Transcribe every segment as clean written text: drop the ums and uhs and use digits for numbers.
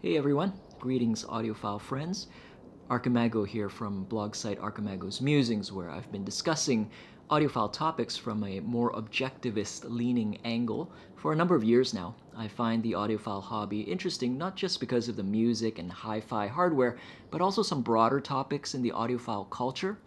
Hey everyone, greetings audiophile friends. Archimago here from blog site Archimago's Musings, where I've been discussing audiophile topics from a more objectivist leaning angle for a number of years now. I find the audiophile hobby interesting not just because of the music and hi-fi hardware, but also some broader topics in the audiophile culture.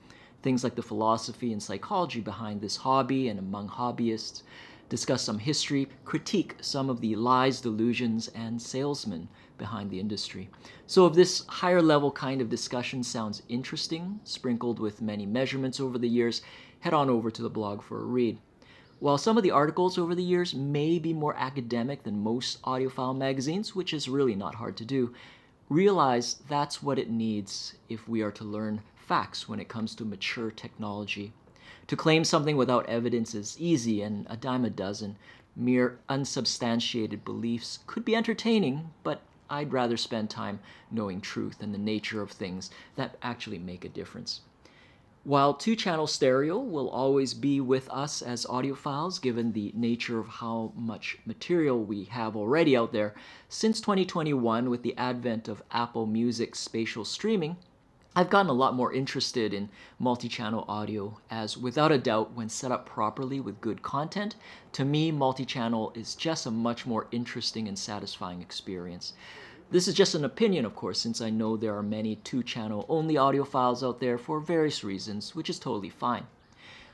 Things like the philosophy and psychology behind this hobby and among hobbyists, discuss some history, critique some of the lies, delusions, and salesmen behind the industry. So if this higher level kind of discussion sounds interesting, sprinkled with many measurements over the years, head on over to the blog for a read. While some of the articles over the years may be more academic than most audiophile magazines, which is really not hard to do, realize that's what it needs if we are to learn facts when it comes to mature technology. To claim something without evidence is easy and a dime a dozen. Mere unsubstantiated beliefs could be entertaining, but I'd rather spend time knowing truth and the nature of things that actually make a difference. While two-channel stereo will always be with us as audiophiles, given the nature of how much material we have already out there, since 2021, with the advent of Apple Music spatial streaming, I've gotten a lot more interested in multi-channel audio, as without a doubt, when set up properly with good content, to me, multi-channel is just a much more interesting and satisfying experience. This is just an opinion, of course, since I know there are many two-channel only audiophiles out there for various reasons, which is totally fine.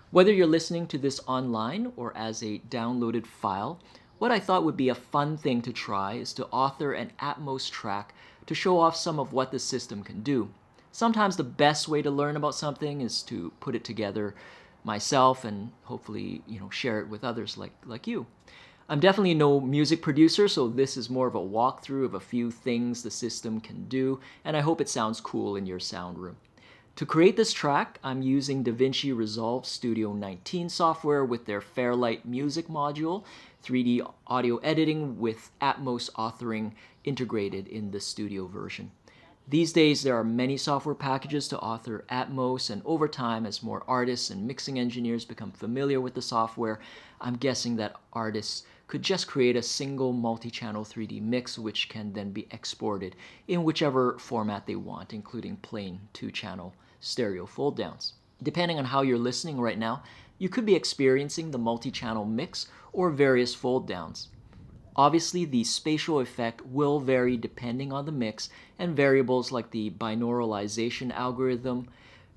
Whether you're listening to this online or as a downloaded file, what I thought would be a fun thing to try is to author an Atmos track to show off some of what the system can do. Sometimes the best way to learn about something is to put it together myself and hopefully, share it with others like you. I'm definitely no music producer, so this is more of a walkthrough of a few things the system can do, and I hope it sounds cool in your sound room. To create this track, I'm using DaVinci Resolve Studio 19 software with their Fairlight music module, 3D audio editing with Atmos authoring integrated in the studio version. These days, there are many software packages to author Atmos, and over time, as more artists and mixing engineers become familiar with the software, I'm guessing that artists could just create a single multi-channel 3D mix which can then be exported in whichever format they want, including plain two-channel stereo fold-downs. Depending on how you're listening right now, you could be experiencing the multi-channel mix or various fold-downs. Obviously, the spatial effect will vary depending on the mix, and variables like the binauralization algorithm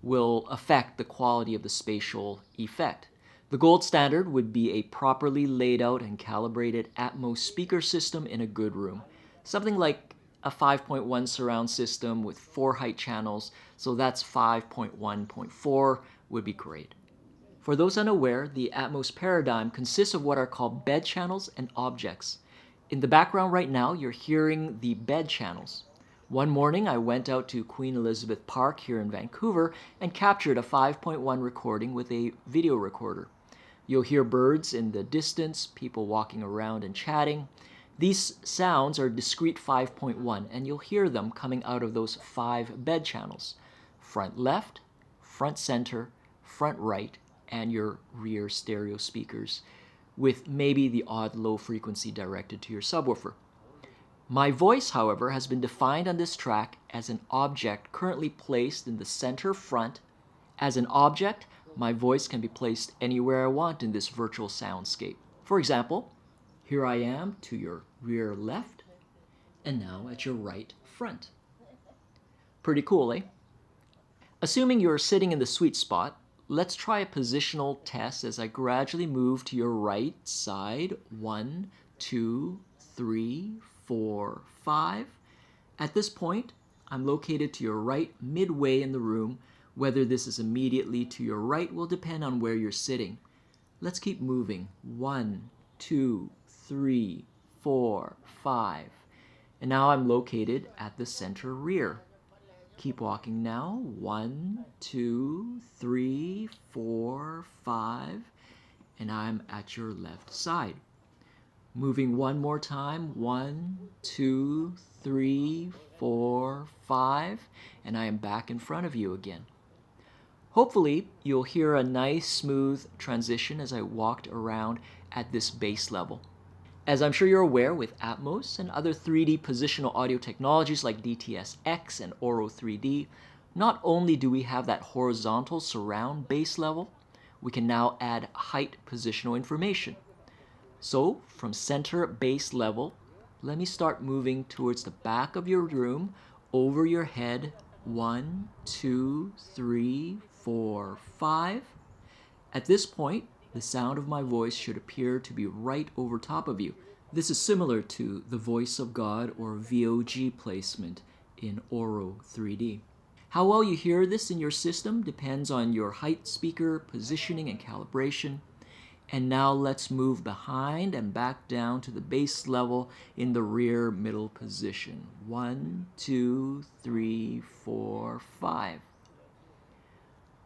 will affect the quality of the spatial effect. The gold standard would be a properly laid out and calibrated Atmos speaker system in a good room. Something like a 5.1 surround system with 4 height channels, so that's 5.1.4 would be great. For those unaware, the Atmos paradigm consists of what are called bed channels and objects. In the background right now, you're hearing the bed channels. One morning, I went out to Queen Elizabeth Park here in Vancouver and captured a 5.1 recording with a video recorder. You'll hear birds in the distance, people walking around and chatting. These sounds are discrete 5.1, and you'll hear them coming out of those 5 bed channels: front left, front center, front right, and your rear stereo speakers, with maybe the odd low frequency directed to your subwoofer. My voice, however, has been defined on this track as an object currently placed in the center front. As an object, my voice can be placed anywhere I want in this virtual soundscape. For example, here I am to your rear left, and now at your right front. Pretty cool, eh? Assuming you're sitting in the sweet spot, let's try a positional test as I gradually move to your right side. 1, 2, 3, 4, 5. At this point, I'm located to your right midway in the room. Whether this is immediately to your right will depend on where you're sitting. Let's keep moving. 1, 2, 3, 4, 5. And now I'm located at the center rear. Keep walking now. 1, 2, 3, 4, 5. And I'm at your left side. Moving one more time. 1, 2, 3, 4, 5. And I am back in front of you again. Hopefully, you'll hear a nice smooth transition as I walked around at this base level. As I'm sure you're aware, with Atmos and other 3D positional audio technologies like DTS-X and Oro 3D, not only do we have that horizontal surround bass level, we can now add height positional information. So from center bass level, let me start moving towards the back of your room, over your head, 1, 2, 3, 4, 5. At this point, the sound of my voice should appear to be right over top of you. This is similar to the Voice of God or VOG placement in Oro 3D. How well you hear this in your system depends on your height speaker, positioning, and calibration. And now let's move behind and back down to the bass level in the rear middle position. 1, 2, 3, 4, 5.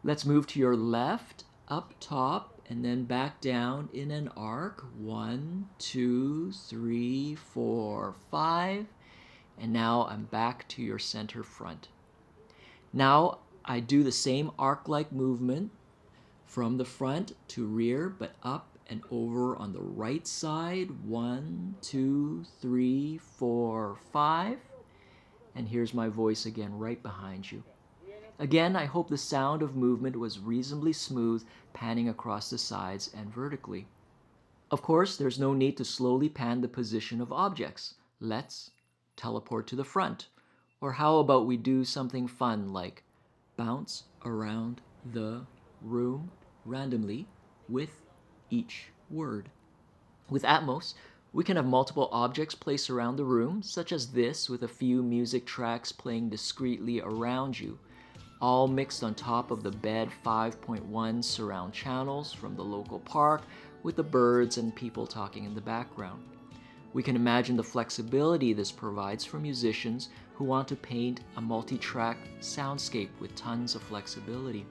Let's move to your left, up top, and then back down in an arc. 1, 2, 3, 4, 5. And now I'm back to your center front. Now I do the same arc-like movement from the front to rear, but up and over on the right side. 1, 2, 3, 4, 5. And here's my voice again right behind you. Again, I hope the sound of movement was reasonably smooth, panning across the sides and vertically. Of course, there's no need to slowly pan the position of objects. Let's teleport to the front. Or how about we do something fun like bounce around the room randomly with each word. With Atmos, we can have multiple objects placed around the room, such as this with a few music tracks playing discreetly around you, all mixed on top of the bed 5.1 surround channels from the local park with the birds and people talking in the background. We can imagine the flexibility this provides for musicians who want to paint a multi-track soundscape with tons of flexibility.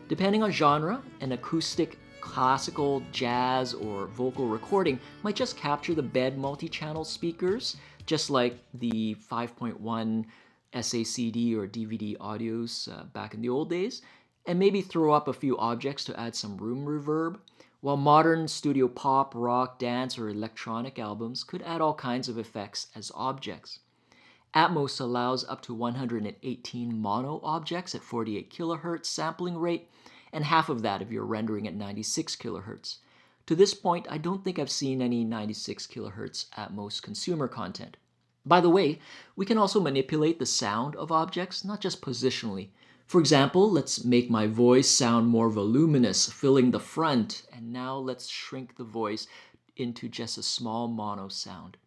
Depending on genre, an acoustic, classical, jazz, or vocal recording might just capture the bed multi-channel speakers, just like the 5.1 SACD or DVD audios back in the old days, and maybe throw up a few objects to add some room reverb, while modern studio pop, rock, dance, or electronic albums could add all kinds of effects as objects. Atmos allows up to 118 mono objects at 48 kHz sampling rate, and half of that if you're rendering at 96 kHz. To this point, I don't think I've seen any 96 kHz Atmos consumer content. By the way, we can also manipulate the sound of objects, not just positionally. For example, let's make my voice sound more voluminous, filling the front, and now let's shrink the voice into just a small mono sound.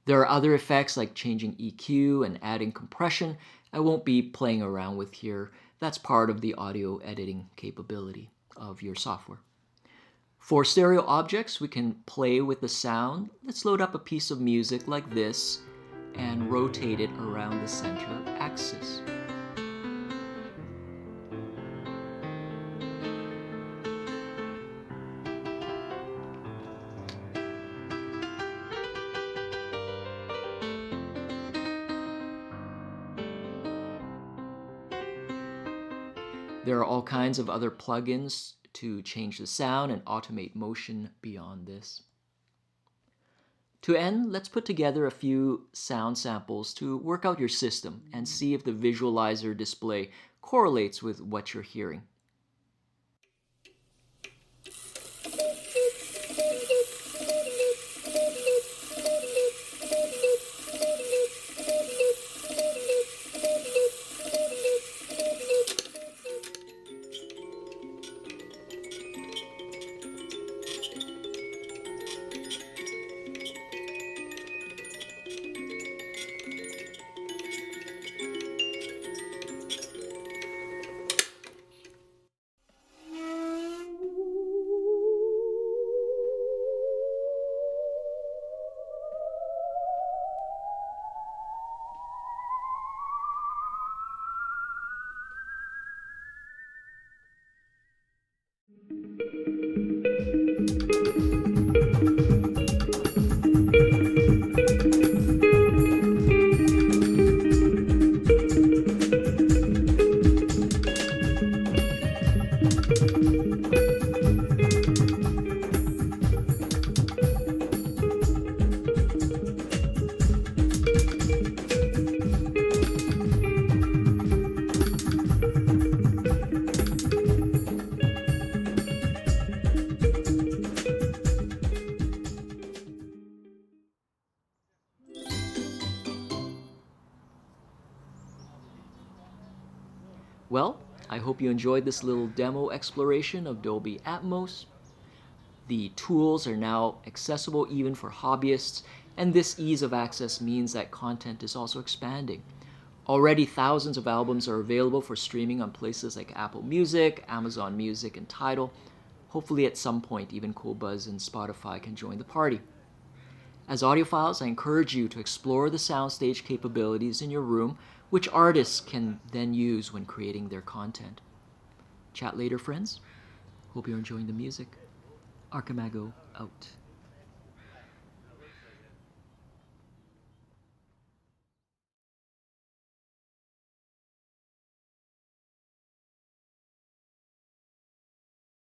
There are other effects like changing EQ and adding compression I won't be playing around with here. That's part of the audio editing capability of your software. For stereo objects, we can play with the sound. Let's load up a piece of music like this and rotate it around the center axis. There are all kinds of other plugins to change the sound and automate motion beyond this. To end, let's put together a few sound samples to work out your system and see if the visualizer display correlates with what you're hearing. Well, I hope you enjoyed this little demo exploration of Dolby Atmos. The tools are now accessible even for hobbyists, and this ease of access means that content is also expanding. Already, thousands of albums are available for streaming on places like Apple Music, Amazon Music, and Tidal. Hopefully, at some point, even Qobuz and Spotify can join the party. As audiophiles, I encourage you to explore the soundstage capabilities in your room, which artists can then use when creating their content. Chat later, friends. Hope you're enjoying the music. Archimago out.